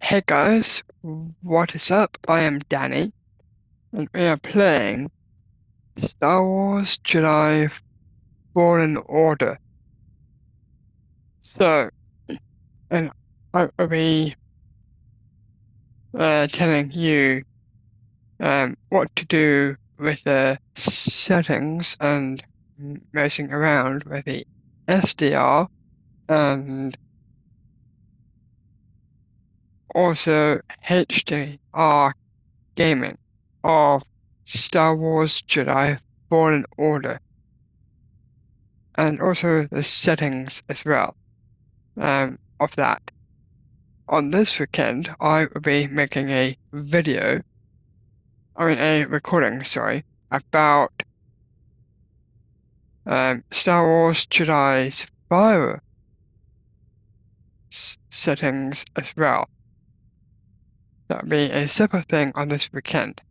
Hey guys, what is up? I am Danny, and we are playing Star Wars Jedi Fallen Order. So, and I will be telling you what to do with the settings and messing around with the SDR and also HDR gaming of Star Wars Jedi Fallen Order. And also the settings as well of that. On this weekend, I will be making a recording, sorry, about Star Wars Jedi's fire settings as well. That'll be a separate thing on this weekend.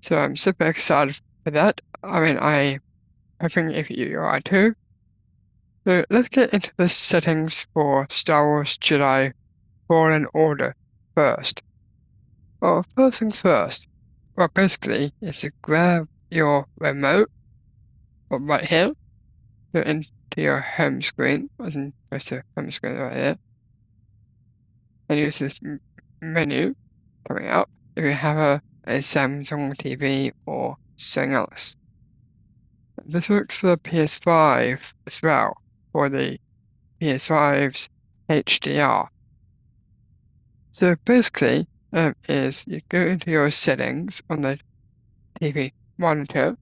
So I'm super excited for that. I hoping if you are too. So let's get into the settings for Star Wars Jedi Fallen Order first. Well, first things first. Well, basically, is to grab your remote right here, go into your home screen, as in press the home screen right here, and use this menu coming up if you have a Samsung TV or something else. This works for the PS5 as well, for the PS5's HDR. So basically, is you go into your settings on the TV monitor,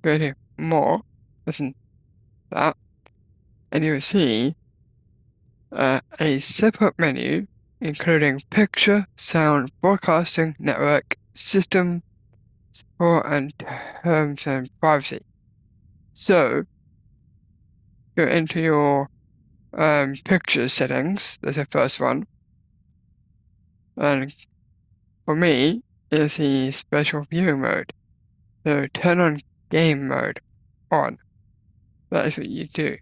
go to more, listen that, and you'll see a separate menu including picture, sound, broadcasting, network, system, support, and terms and privacy. So, go into your picture settings, there's the first one, and for me, is the special viewing mode. So, turn on game mode on. That is what you do.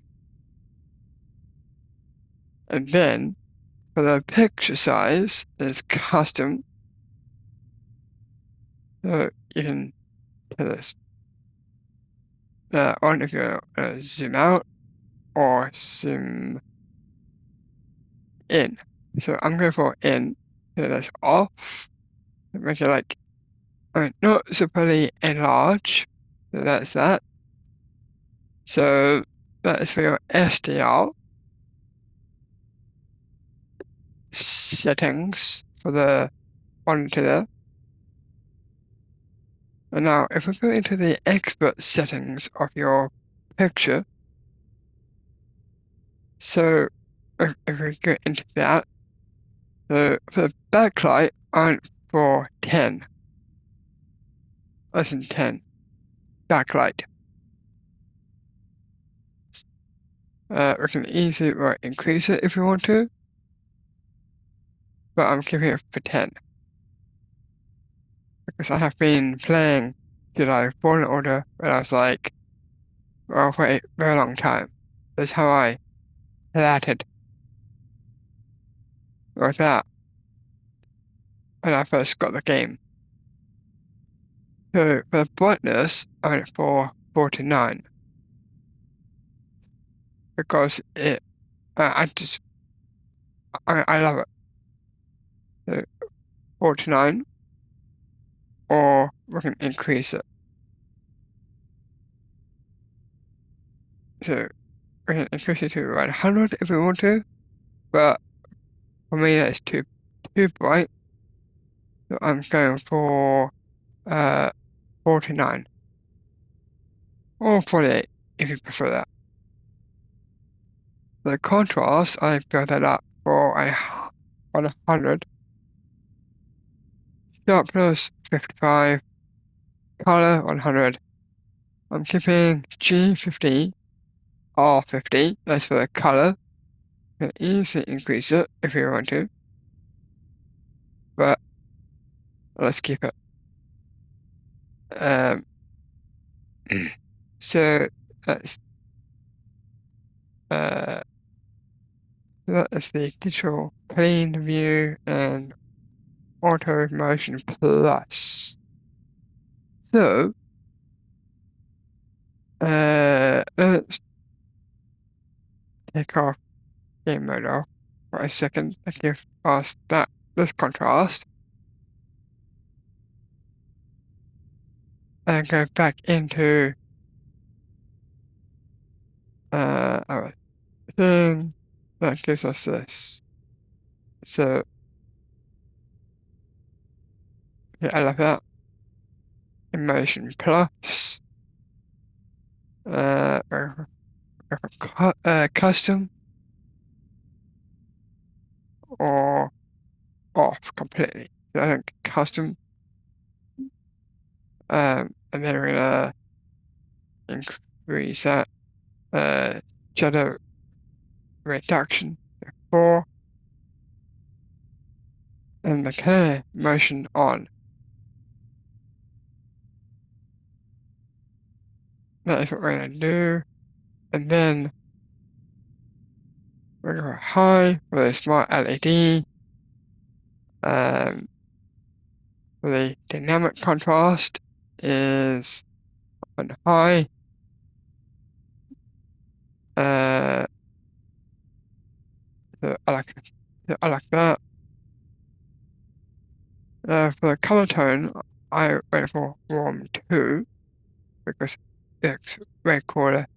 And then, for the picture size, there's custom. So you can turn this on if you zoom out or zoom in. So I'm going for in. So that's off. Make it like, not superly enlarge. So that's that. So that is for your SDR settings for the monitor there. And now, if we go into the expert settings of your picture, so if we go into that, so for the backlight, I'm for 10. Less than 10. Backlight. We can easily increase it if we want to, but I'm keeping it for 10. Because I have been playing Jedi Fallen Order when I was like, well, for a very long time. That's how I started with that when I first got the game. So for the brightness, I went for 49. Because I love it. So 49, or we can increase it. So we can increase it to around 100 if we want to, but for me that's too bright. So I'm going for 49 or 48 if you prefer that. The contrast, I built that up for 100. Sharpness 55, color 100. I'm keeping G50, R50. That's for the color. You can easily increase it if you want to, but let's keep it. So that's Uh, that is the digital clean view and auto motion plus. So, let's take off game mode off for a second and give us this contrast and go back into our thing that gives us this. So, yeah, I love that. Emotion plus, uh, custom or off completely. So I think custom, and then we're gonna increase that, shadow reduction to 4, and the clear motion on. That is what we're gonna do, and then we're gonna go high with a smart LED, for the dynamic contrast is on high, uh, so I like that. For the color tone, I went for warm 2 because it's way cooler.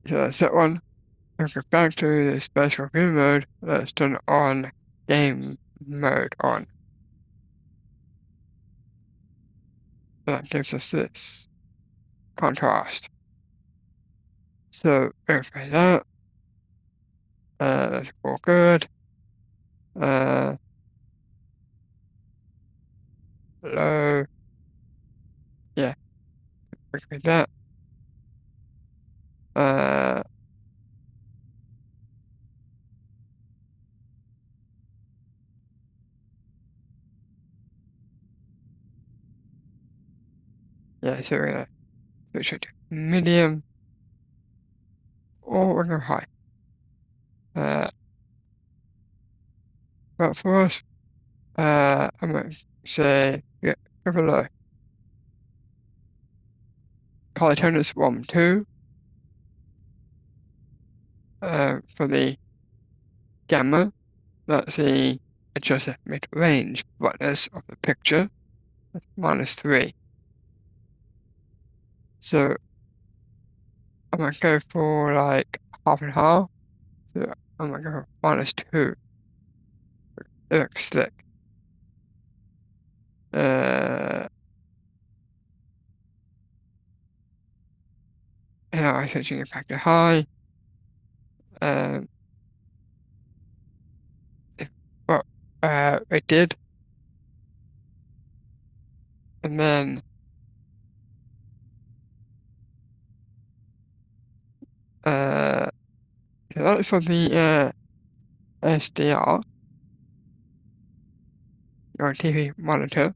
So that's that one. And go back to the special view mode. Let's turn on game mode on. That gives us this contrast. So verify that. That's all good. Low. Yeah, verify that. Uh, yeah, so we're gonna switch it to medium or we're gonna high. But for us, I'm gonna say, yeah, go below. Color tone is 1, 2. For the gamma, that's the adjusted mid-range brightness of the picture. That's -3. So I'm gonna go for like half and half. So I'm gonna go for -2. It looks thick. And now I'm switching it back to high. Um, if, well, it did, and then so that's for the SDR, your TV monitor.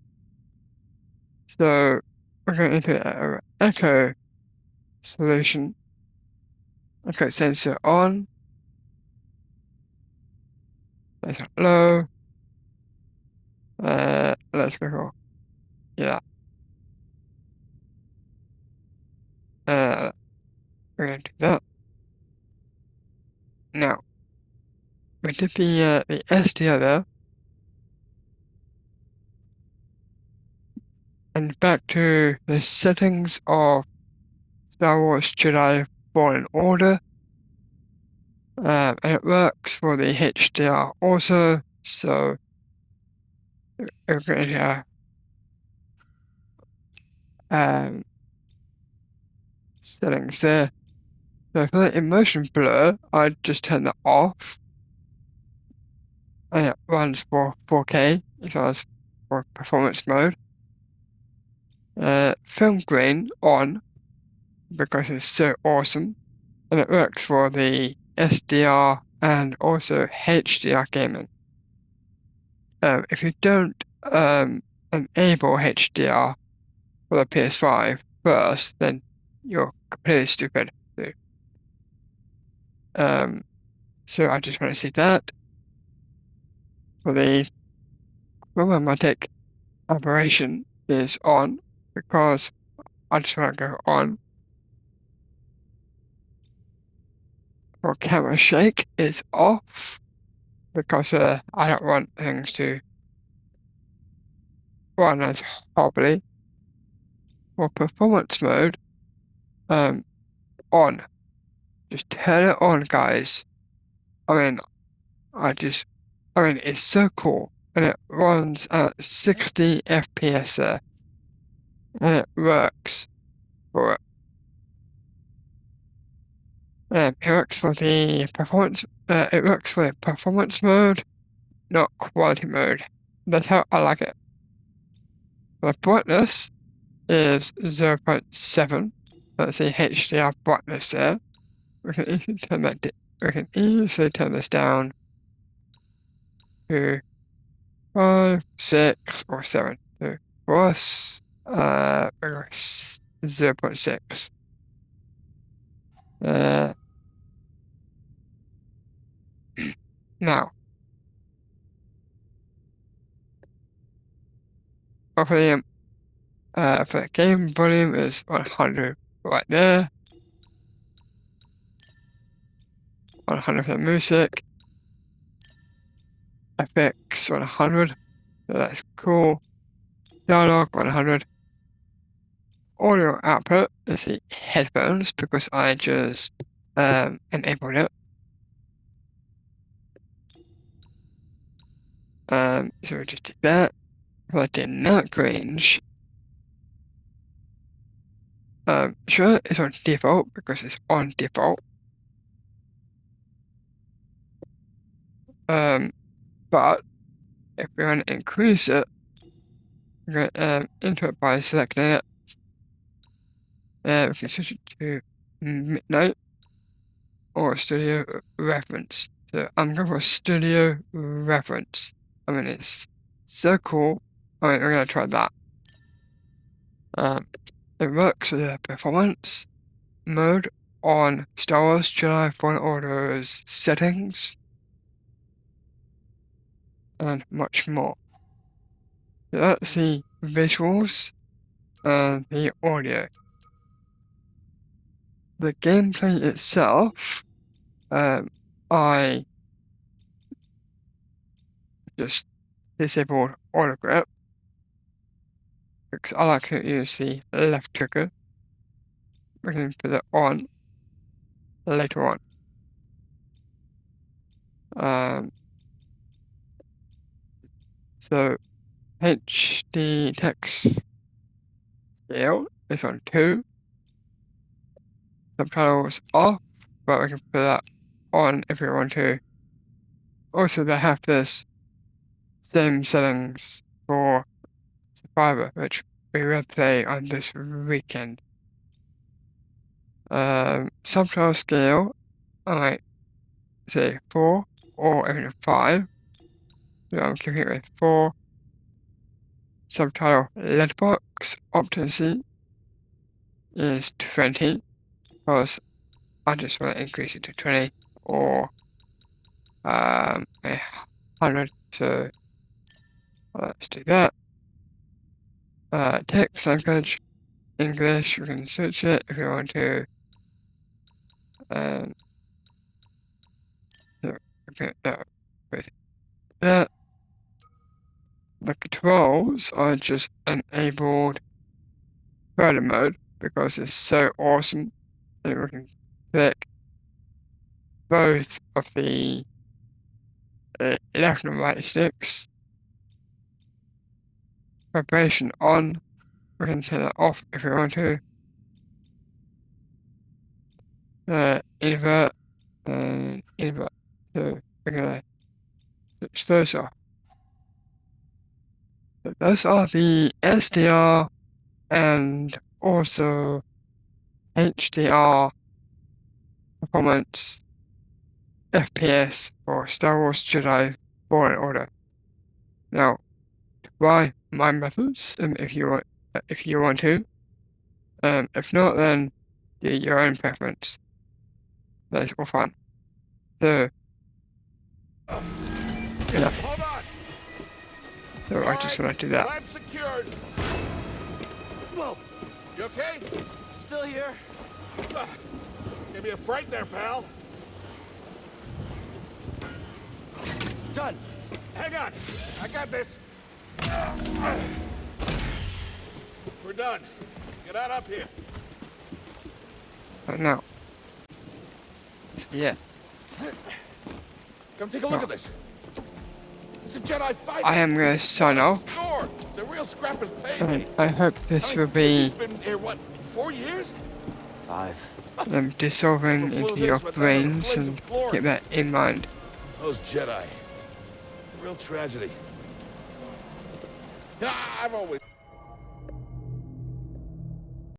So we're going into our echo solution. Echo sensor on. That's low. Let's go. Yeah. We're gonna do that. Now we did the SDR there, and back to the settings of Star Wars Jedi Fallen Order. And it works for the HDR also, so we're going to settings there. So for the immersion blur, I just turn that off, and it runs for 4K, so it's for performance mode. Film grain on, because it's so awesome, and it works for the SDR and also HDR gaming. If you don't enable HDR for the PS5 first, then you're completely stupid. So I just want to see that for the chromatic aberration is on because I just want to go on. For camera shake is off because I don't want things to run as horribly. For performance mode, on. Just turn it on, guys. I mean, it's so cool. And it runs at 60 FPS there. And it works for it. It works for the performance mode, not quality mode. That's how I like it. The brightness is 0.7. That's the HDR brightness there. We can easily turn this down to 5, 6, or 7. So for us, 0.6. Now, for the game volume is 100 right there. 100 for the music. Effects 100. So that's cool. Dialogue 100. Audio output is the headphones because I just enabled it. So we just did that. For the dynamic range, sure it's on default because it's on default. But if we want to increase it, we go into it by selecting it. We can switch it to midnight or studio reference. So I'm going for studio reference. I mean, it's so cool. I mean, we're going to try that. It works with the performance mode on Star Wars Jedi Fallen Order's settings and much more. So that's the visuals and the audio. The gameplay itself, I just disabled auto grip because I like to use the left trigger. We can put it on later on. So HD text scale is on 2. Subtitles off, but we can put that on if we want to. Also, they have this same settings for Survivor, which we will play on this weekend. Subtitle scale, I might say 4 or even 5. So I'm keeping it with 4. Subtitle letterbox opacity is 20 because I just want to increase it to 20 or 100. So let's do that. Text language English. We can search it if you want to. With that, the controls are just enabled photo mode because it's so awesome. And we can click both of the left and right sticks. Vibration on. We can turn it off if we want to. Invert and invert. So we're gonna switch those off. So those are the SDR and also HDR performance FPS for Star Wars Jedi Fallen Order. Now, try my methods if you want to. If not, then your own preference. That's all fine. So, yeah. Hold on. So I just want to do that. I'm secured. Whoa. You okay? Still here. Give me a fright there, pal. Done. Hang on. I got this. We're done. Get out up here. But now. So, yeah. Come take a look at this. It's a Jedi fighter. I am going to sign off. Sure. It's a real scrapper's paid And me. I hope this will He's be been here, what, 4 years? 5. dissolving Flew into this your without a brains blaze and of glory. keep that in mind. Those Jedi. Real tragedy. I've always...